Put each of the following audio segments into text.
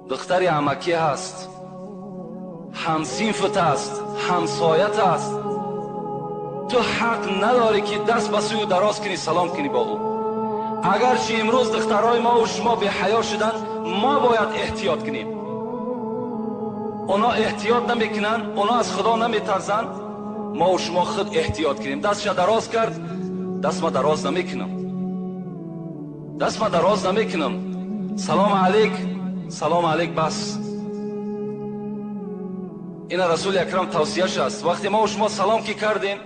دختری عمکی هست، همسینفت است، همسایت است، تو حق نداری که دست به سوی دراز کنی سلام کنی با او. اگرچه امروز دخترای ما و شما به حیا شدن، ما باید احتیاط کنیم. اونا احتیاط نمیکنن، اونا از خدا نمیترسن، ما و شما خود احتیاط کنیم. دستش دراز کرد، دست ما دراز نمیکنم، دست ما دراز نمیکنم. سلام علیک، سلام علیک بس. این رسول اکرم توصیهش است. وقتی ما و شما سلام کی کردیم،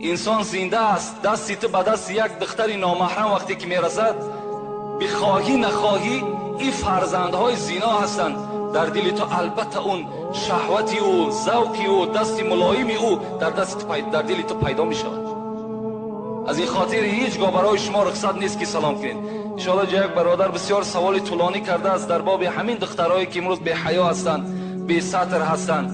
انسان زنده است. دستی تو به دست یک دختری نامحرم وقتی که میرسد، بخواهی نخواهی این فرزندهای زنا هستند در دل تو. البته اون شهوتی او، ذوقی او، دستی ملایمی او در دل تو پیدا می شود. از این خاطر هیچگاه برای شما رخصت نیست که سلام کنید. انشاءالله یک برادر بسیار سوال طولانی کرده است در باب همین دخترایی که امروز به حیا هستند، بی سطر هستند،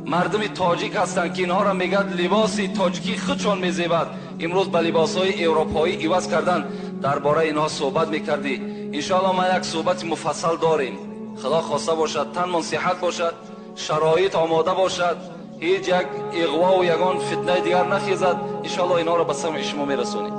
مردم تاجیک هستند که اینها را میگد لباس تاجیکی خودشان میزیبد، امروز به لباسهای اروپایی عوض کردن. درباره اینها صحبت میکردی. انشاءالله ما یک صحبت مفصل داریم. خدا خواسته باشد، تن صحت باشد، شرایط آماده باشد، هیچ یک اغوا و یگان فتنه دیگر نخیزد، انشاءالله اینها را به سمع شما میرسونیم.